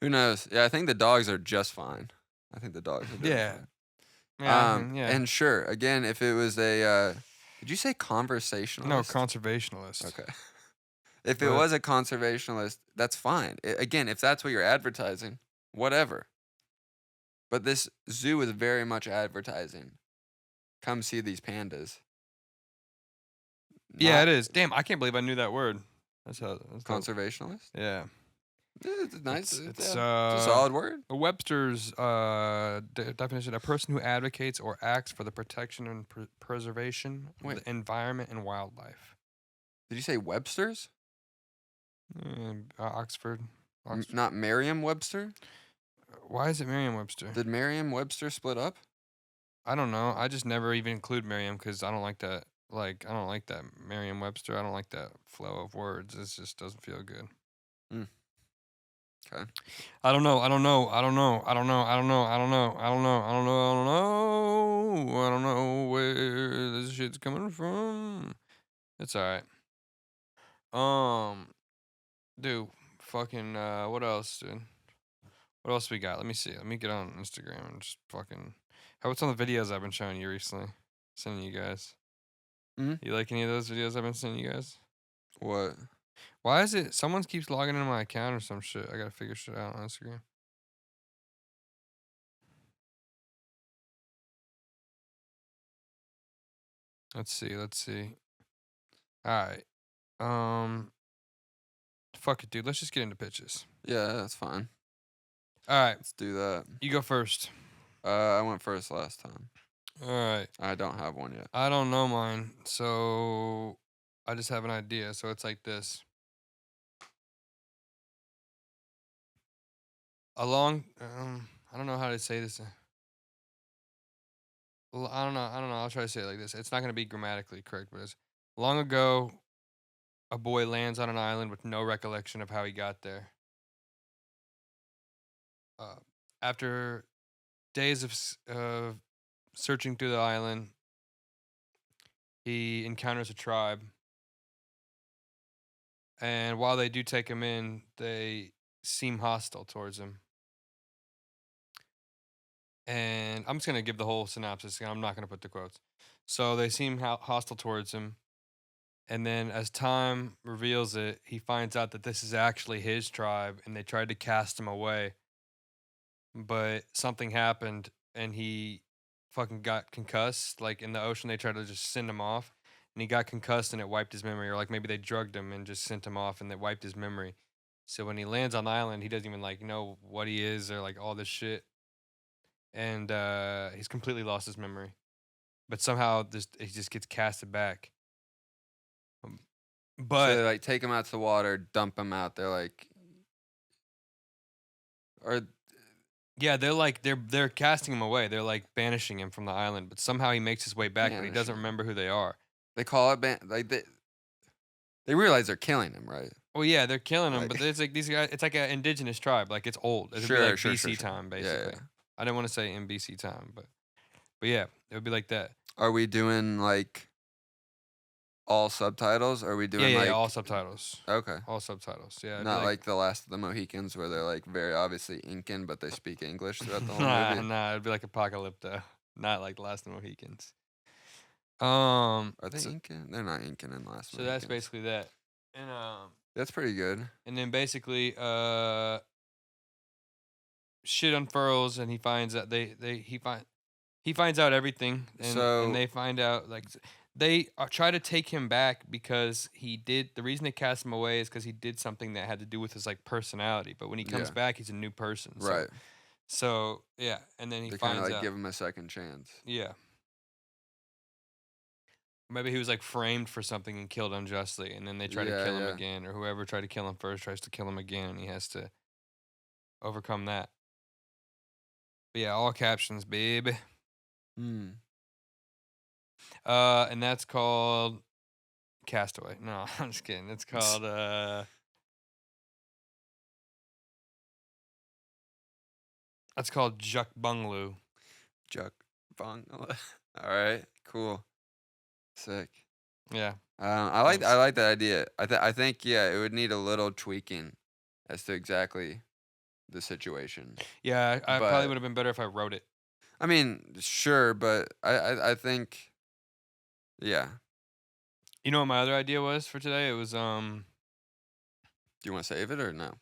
Who knows? Yeah, I think the dogs are just fine. I think the dogs are doing Yeah. fine. Yeah, I mean, yeah. And sure, again, if it was a, did you say conversationalist? No, conservationist. Okay. If it But- was a conservationalist, that's fine. Again, if that's what you're advertising, whatever. But this zoo is very much advertising. Come see these pandas. Yeah, Not it is. Damn, I can't believe I knew that word. That's how. That's how- Conservationalist? Yeah. It's nice. It's, It's a solid word. Webster's definition: a person who advocates or acts for the protection and preservation of Wait. the environment and wildlife. Did you say Webster's? Oxford. Oxford. Not Merriam-Webster? Why is it Merriam-Webster? Did Merriam-Webster split up? I don't know. I just never even include Merriam because I don't like that. Like, I don't like that Merriam-Webster. I don't like that flow of words. It just doesn't feel good. Okay. I don't know where this shit's coming from. It's alright. Dude, fucking, what else, dude? What else we got? Let me see. Let me get on Instagram and just fucking. What's on the videos I've been showing you recently? Sending you guys. Mhm. You like any of those videos I've been sending you guys? What? Why is it someone keeps logging into my account or some shit? I gotta figure shit out on Instagram. Let's see. All right. Fuck it, dude. Let's just get into pitches. Yeah, that's fine. All right. Let's do that. You go first. I went first last time. All right. I don't have one yet. I don't know mine, so I just have an idea. So it's like this. I don't know how to say this. I don't know. I'll try to say it like this. It's not going to be grammatically correct, but it's long ago, a boy lands on an island with no recollection of how he got there. After days of searching through the island, he encounters a tribe. And while they do take him in, they seem hostile towards him. And I'm just going to give the whole synopsis. I'm not going to put the quotes. So they seem hostile towards him. And then as time reveals it, he finds out that this is actually his tribe and they tried to cast him away. But something happened and he fucking got concussed. Like in the ocean, they tried to just send him off. And he got concussed and it wiped his memory. Or like maybe they drugged him and just sent him off and they wiped his memory. So when he lands on the island, he doesn't even like know what he is or like all this shit. And he's completely lost his memory. But somehow he just gets casted back. So But they like take him out to the water, dump him out. They're like, or yeah, they're casting him away. They're like banishing him from the island. But somehow he makes his way back, but he doesn't Banishing. remember who they are. they call it like they realize they're killing him, right? Well, yeah, they're killing him, Like- but it's like these guys. It's like an indigenous tribe. Like it's old. It'd be like BC time, basically. Yeah. I didn't want to say in BC time, but yeah, it would be like that. Are we doing like all subtitles? Or are we doing Yeah, like all subtitles. Okay. All subtitles. Yeah, it'd be Not like The Last of the Mohicans, where they're like very obviously Incan, but they speak English throughout the whole movie. Nah, it'd be like Apocalypto, not like Last of the Mohicans. Are they so, Incan? They're not Incan in The Last. so that's Mohicans. basically that, and That's pretty good. and then basically shit unfurls, and he finds that he finds out everything, and they find out like they try to take him back because the reason they cast him away is because he did something that had to do with his like personality. But when he comes Yeah. back, he's a new person. Right. So yeah, and then he They kind finds of like out. give him a second chance. Yeah. Maybe he was like framed for something and killed unjustly, and then they try to kill him Yeah. again, or whoever tried to kill him first tries to kill him again, and he has to overcome that. But yeah, all captions, babe. Hmm. And that's called Castaway. No, I'm just kidding. It's called that's called Juk Bunglu. Juk Bung. All right. Cool. Sick. Yeah. I like Thanks. that idea. I think it would need a little tweaking as to exactly the situation. Yeah, I probably But- would have been better if I wrote it. I mean, sure, but I think, yeah. You know what my other idea was for today? It was Do you want to save it or no?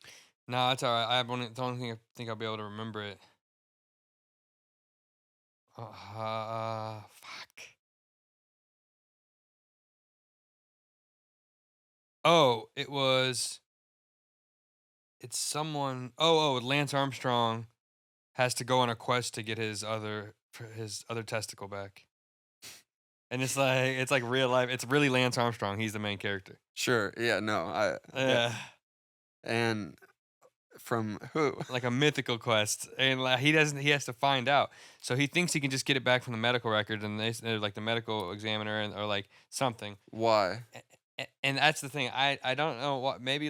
no, it's alright. I don't think I think I'll be able to remember it. Fuck. Oh, it's someone. Lance Armstrong has to go on a quest to get his other testicle back. And it's like real life. It's really Lance Armstrong. He's the main character. Sure. Yeah. No. Yeah, And from who? like a mythical quest, and like, he doesn't. He has to find out. So he thinks he can just get it back from the medical records, and they're like the medical examiner or like something. Why? And that's the thing. I don't know what. Maybe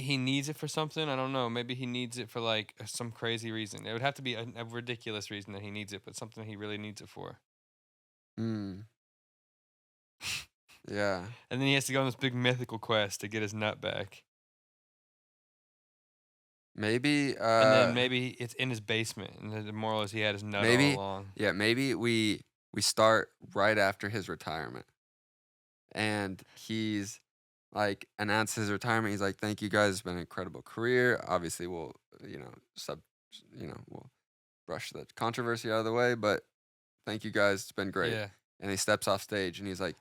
he needs it for something. I don't know. Maybe he needs it for like some crazy reason. It would have to be a ridiculous reason that he needs it, but something he really needs it for. Hmm. Yeah. And then he has to go on this big mythical quest to get his nut back. Maybe. And then maybe it's in his basement, and the moral is he had his nut Maybe. all along. Yeah, maybe we start right after his retirement, and he's like announced his retirement. He's like, "Thank you guys, it's been an incredible career. Obviously, we'll we'll brush the controversy out of the way, but thank you guys, it's been great." Yeah. And he steps off stage, and he's like,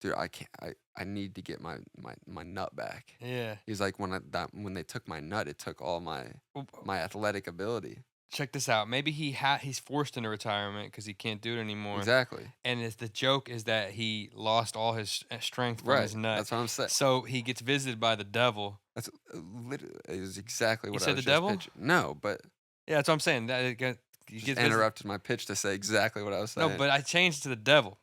"Dude, I can't. I need to get my nut back." Yeah. He's like, when they took my nut, it took all my Well, athletic ability. check this out. Maybe he's forced into retirement because he can't do it anymore. Exactly. And the joke is that he lost all his strength from his nut. That's what I'm saying. So he gets visited by the devil. That's literally is exactly what You I said was the just devil? pitching. No, but Yeah, that's what I'm saying. That he just gets interrupted my pitch to say exactly what I was saying. No, but I changed it to the devil.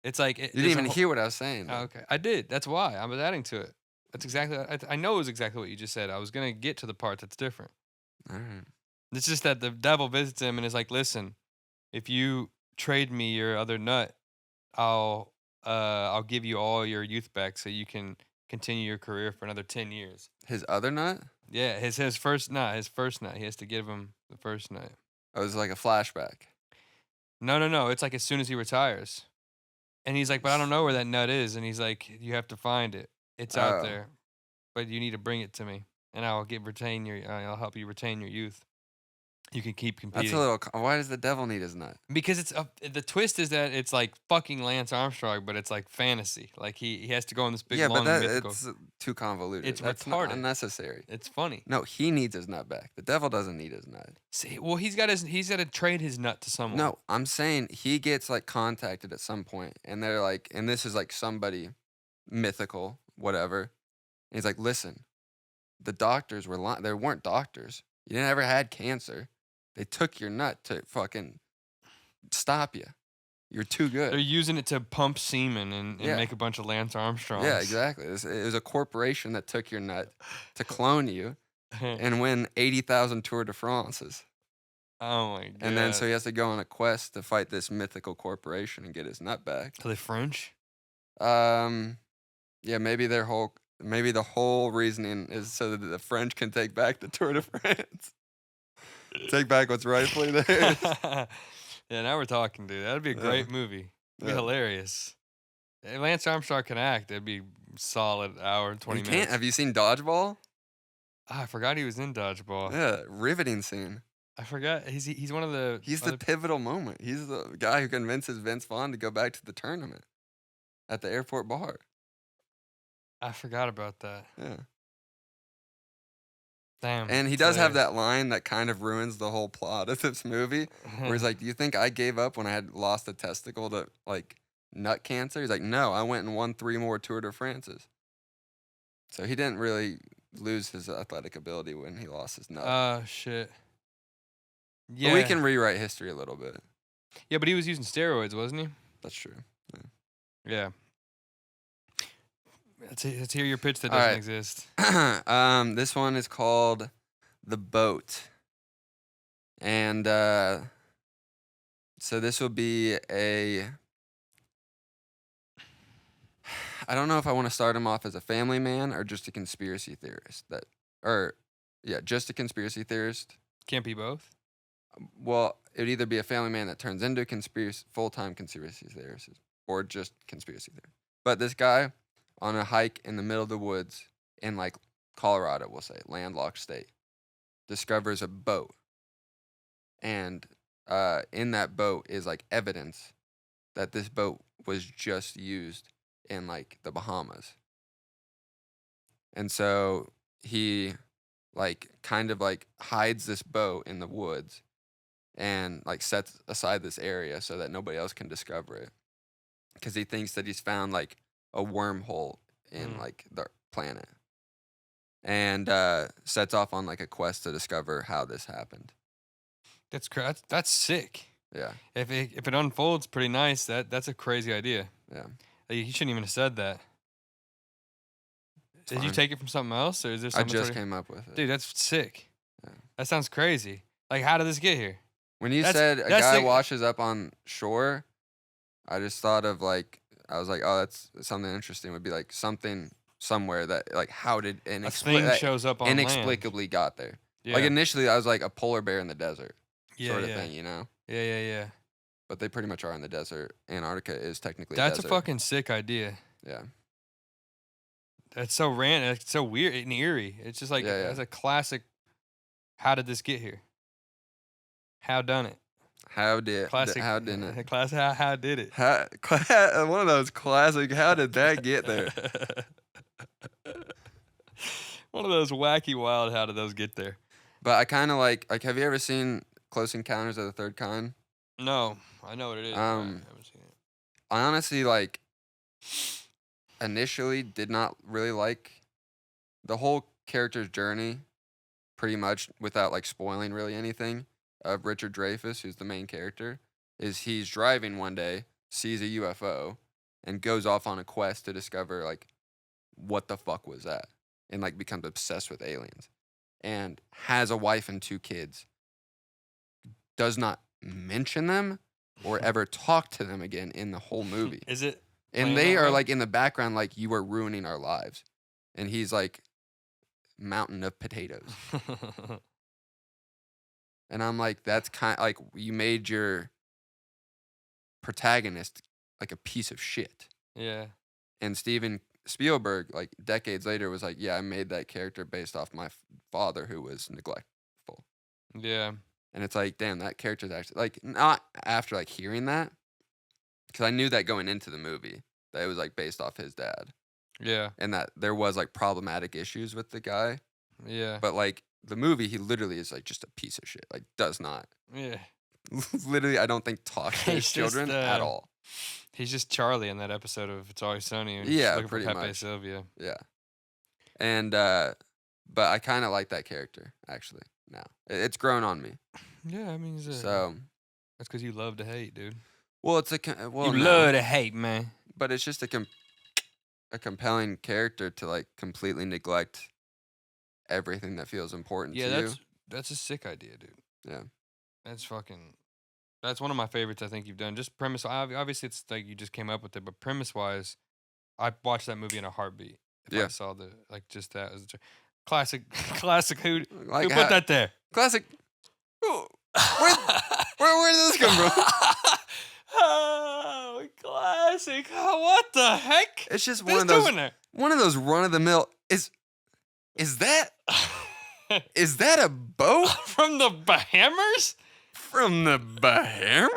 It's like you didn't even hear what I was saying. Oh, okay, I did. That's why I was adding to it. That's exactly. I know it was exactly what you just said. I was gonna get to the part that's different. All right. It's just that the devil visits him and is like, "Listen, if you trade me your other nut, I'll give you all your youth back, so you can continue your career for another 10 years." His other nut? Yeah, his first nut. His first nut. He has to give him the first nut. Oh, it was like a flashback. No. It's like as soon as he retires. And he's like, "But I don't know where that nut is." And he's like, "You have to find it. It's out Oh. there, but you need to bring it to me, and I'll I'll help you retain your youth. You can keep competing." That's a little. Why does the devil need his nut? Because it's the twist is that it's like fucking Lance Armstrong, but it's like fantasy. Like he has to go on this big Yeah, but long mythical. it's too convoluted. It's That's not retarded. unnecessary. It's funny. No, he needs his nut back. The devil doesn't need his nut. See, well, he's got to trade his nut to someone. No, I'm saying he gets like contacted at some point, and they're like, and this is like somebody mythical, whatever. And he's like, "Listen, the doctors were lying. They weren't doctors. You never had cancer. They took your nut to fucking stop you. You're too They're good." using it to pump semen and Yeah. make a bunch of Lance Armstrongs. Yeah, exactly. It was a corporation that took your nut to clone you and win 80,000 Tour de France's. Oh my god. And then so he has to go on a quest to fight this mythical corporation and get his nut back. Are they French? Yeah, maybe the whole reasoning is so that the French can take back the Tour de France. Take back what's rightfully theirs. Yeah, now we're talking, dude. That'd be a great movie. It'd be Yeah. hilarious. If Lance Armstrong can act, it'd be solid hour and 20 You minutes. can't. Have you seen Dodgeball? I forgot he was in Dodgeball. Yeah, riveting scene. I forgot. He's one of the. He's the pivotal moment. He's the guy who convinces Vince Vaughn to go back to the tournament at the airport bar. I forgot about that. Yeah. Damn. And he does have that line that kind of ruins the whole plot of this movie, where he's like, "Do you think I gave up when I had lost a testicle to like nut cancer?" He's like, "No, I went and won 3 more Tour de France's." So he didn't really lose his athletic ability when he lost his nut. Shit. But Yeah. we can rewrite history a little bit. Yeah, but he was using steroids, wasn't he? That's true. Yeah. Let's hear your pitch that All doesn't right. exist. This one is called The Boat. And so this will be I don't know if I want to start him off as a family man or just a conspiracy theorist. Just a conspiracy theorist. Can't be both. Well, it would either be a family man that turns into a full-time conspiracy theorist or just conspiracy theorist. But this guy on a hike in the middle of the woods in like Colorado, we'll say, landlocked state, discovers a boat. And in that boat is like evidence that this boat was just used in like the Bahamas. And so he like kind of like hides this boat in the woods and like sets aside this area so that nobody else can discover it, because he thinks that he's found like a wormhole in like the planet, and sets off on like a quest to discover how this happened. That's sick. Yeah. If it unfolds pretty nice, that's a crazy idea. Yeah. You shouldn't even have said that. It's Did you fine. take it from something else, or is there I something? just came up with it. Dude, that's sick. Yeah. That sounds crazy. Like, how did this get here? When you That's- said a that's guy the- washes up on shore, I just thought of like, I was like, oh, that's something interesting. Would be like something somewhere that like how did A thing shows up on land. inexplicably got there. Yeah. Like initially I was like a polar bear in the desert sort of yeah. thing, you know. Yeah. But they pretty much are in the desert. Antarctica is technically That's a a desert. fucking sick idea. Yeah. That's so random. It's so weird and eerie. It's just like Yeah. it's a classic. How did this get here? How done it? Classic. How didn't it? Classic. How did it? One of those classic. How did that get there? One of those wacky wild. How did those get there? But I kind of like. Have you ever seen Close Encounters of the Third Kind? No, I know what it is. but I haven't seen it. I honestly like. Initially, did not really like the whole character's journey, pretty much without like spoiling really anything. Of Richard Dreyfuss, who's the main character, is he's driving one day, sees a UFO, and goes off on a quest to discover like what the fuck was that, and like becomes obsessed with aliens, and has a wife and 2 kids. Does not mention them or ever talk to them again in the whole movie. Is it? And playing they that are way? like in the background, like you are ruining our lives, and he's like mountain of potatoes. And I'm like, that's kind like you made your protagonist like a piece of shit. Yeah. And Steven Spielberg, like decades later, was like, yeah, I made that character based off my father who was neglectful. Yeah. And it's like, damn, that character's actually like not after like hearing that, because I knew that going into the movie that it was like based off his dad, Yeah. and that there was like problematic issues with the guy. Yeah. But like the movie, he literally is like just a piece of shit. Like does not. Yeah. Literally, I don't think talk to his He's just, children at all. He's just Charlie in that episode of It's Always Sunny. And Yeah, looking pretty for Pepe much. Sylvia. Yeah. And but I kind of like that character actually now. It's grown on me. Yeah, I mean, So that's because you love to hate, dude. well, it's well, you no, love to hate, man. but it's just a compelling character to like completely neglect everything that feels important Yeah, to you. that's a sick idea, dude. Yeah. That's one of my favorites I think you've done. Just premise, obviously it's like you just came up with it, but premise wise, I watched that movie in a heartbeat. If Yeah. I saw the like just that as a classic, classic. Who Like put that there? classic? Who- Where did this come from? Oh, classic! Oh, what the heck? It's just Who's one of those doing there? run of the mill. Is that a boat From the Bahamas? from the Bahamas?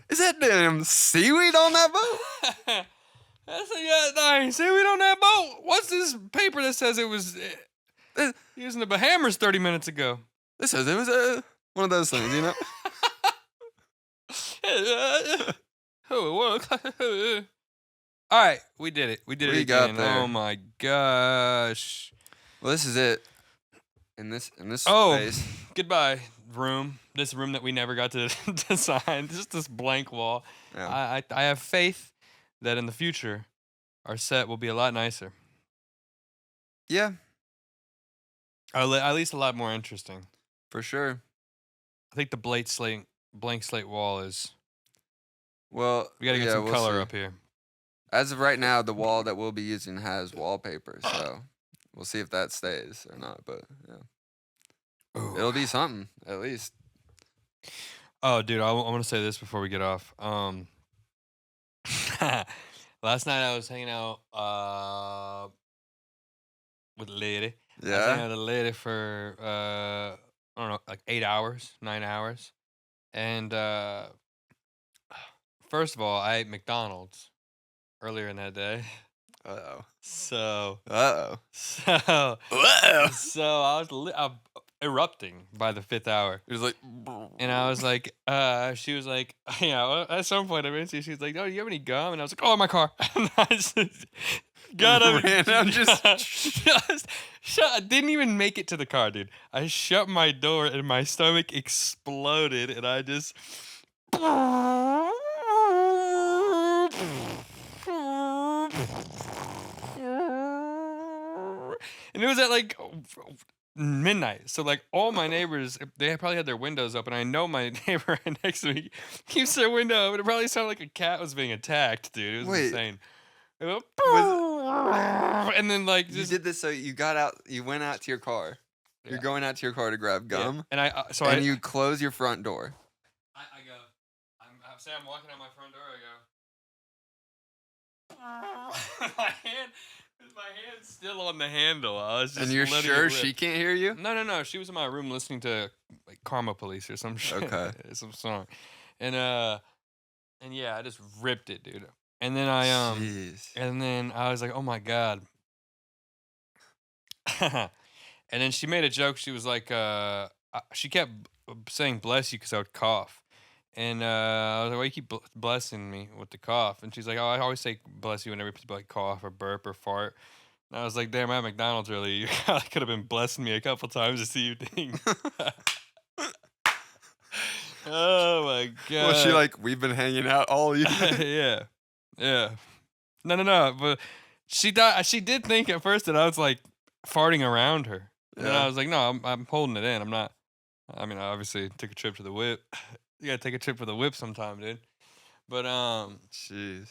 Is that damn seaweed on that boat? That's seaweed on that boat. What's this paper that says it was using the Bahamas 30 minutes ago? This says it was one of those things, you know. All right, we did it. We did We it got again. there. Oh my gosh. Well, this is it. In this Oh, space. goodbye, room. This room that we never got to design. Just this blank wall. Yeah. I have faith that in the future, our set will be a lot nicer. Yeah, At least a lot more interesting. for sure. I think the blank slate wall is. Well, We gotta get yeah, some we'll color see. up here. As of right now, the wall that we'll be using has wallpaper, so we'll see if that stays or not. But yeah, it'll be something at least. Oh, dude, I want to say this before we get off. Last night I was hanging out with a lady. I was hanging Yeah. out with a lady for I don't know, like 8 hours, 9 hours, and first of all, I ate McDonald's earlier in that day. Uh So oh. so Uh so I was erupting by the 5th hour. It was like. And I was like, she was like, at some point I mentioned, she was like, oh, do you have any gum? And I was like, oh, in my car. And I just got up. Ran out, just- I didn't even make it to the car, dude. I shut my door and my stomach exploded and I just. And it was at like midnight. So like all my neighbors, they probably had their windows open. I know my neighbor right next to me keeps their window open. It probably sounded like a cat was being attacked, dude. It was Wait. insane. and then like You just did this so you went out to your car. You're Yeah. going out to your car to grab yeah. gum, And I so and I you close your front door. I go. I'm walking out my front door. I go. My hand's still on the handle. I was just And you're letting it sure rip. she can't hear you? No. She was in my room listening to like Karma Police or some shit. Okay. Some song. And yeah, I just ripped it, dude. And then Jeez. and then I was like, "Oh my god." And then she made a joke. She was like she kept saying bless you cuz I would cough. And I was like, "Why you keep blessing me with the cough?" And she's like, "Oh, I always say bless you whenever people like cough or burp or fart." And I was like, "Damn, I'm at McDonald's earlier. You could have been blessing me a couple times this evening." Oh my god. Was she like, we've been hanging out all evening? Yeah. No. But she did think at first that I was like farting around her. And then Yeah. I was like, no, I'm holding it in. I'm not. I mean, I obviously took a trip to the whip. You gotta take a trip for the whip sometime, dude. But Jeez.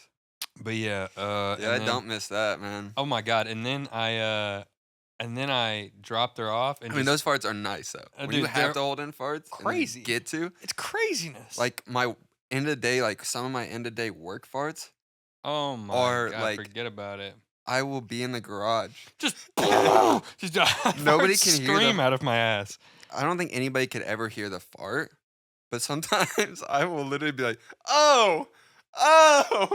yeah. Yeah, and I then- don't miss that, man. Oh my god! And then I dropped her off. And I mean, just- those farts are nice though. When you dude, have they're to hold in farts, and then you crazy. get to it's craziness. like my end of the day, like some of my end of day work farts. oh my or, god, like- forget about it. I will be in the garage. Just Nobody farts can hear scream them. out of my ass. I don't think anybody could ever hear the fart, but sometimes I will literally be like, "Oh,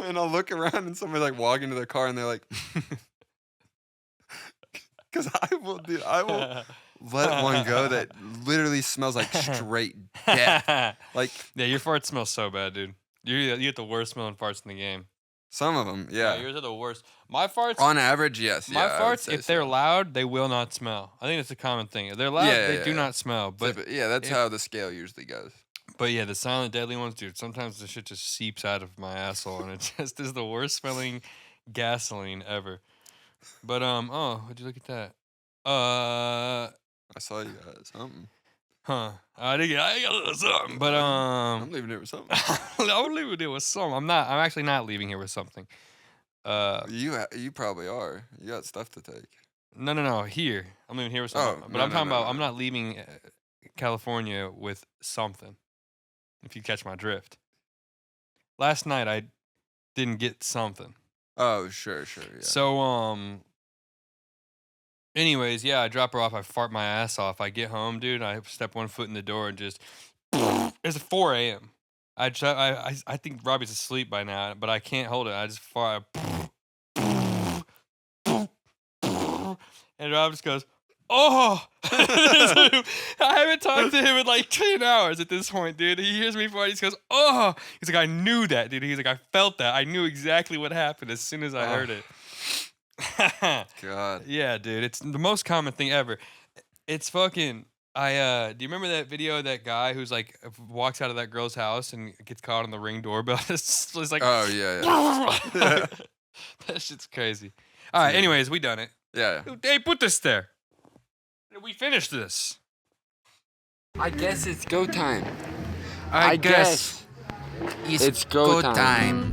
and I'll look around and somebody's like walking to their car and they're like, because I will let one go that literally smells like straight death. Like Yeah, your farts smell so bad, dude. You get the worst smelling farts in the game. some of them, yeah. Yours are the worst. My farts. On average, yes. My yeah, I would farts, say if so. they're loud, they will not smell. I think it's a common thing. If they're loud, Yeah, they yeah, do yeah. not smell. But Yeah, that's if- how the scale usually goes. But yeah, the silent deadly ones, dude. Sometimes the shit just seeps out of my asshole, and it just is the worst smelling gasoline ever. But oh, would you look at that? I saw you got something. I got a little something. But I'm leaving it with something. I'm leaving here with something. I'm actually not leaving here with something. You probably are. You got stuff to take. No. Here, I'm leaving here with something. Oh, but no, I'm no, talking no, about. no. I'm not leaving California with something. If you catch my drift. Last night I didn't get something. Oh, sure, yeah. So anyways, yeah, I drop her off. I fart my ass off. I get home, dude. I step one foot in the door and just. It's 4 a.m. I think Robbie's asleep by now, but I can't hold it. I just fart. And Rob just goes, "Oh!" I haven't talked to him in like 10 hours at this point, dude. He hears me fart. He just goes, "Oh!" He's like, "I knew that, dude." He's like, "I felt that. I knew exactly what happened as soon as I heard it." God. Yeah, dude. It's the most common thing ever. It's fucking. Do you remember that video of that guy who's like walks out of that girl's house and gets caught on the Ring doorbell? It's like, Oh, yeah. that shit's crazy. All right, Yeah. anyways, we done it. Yeah. Hey, put this there. We finished this. I guess it's go time. I guess it's go time.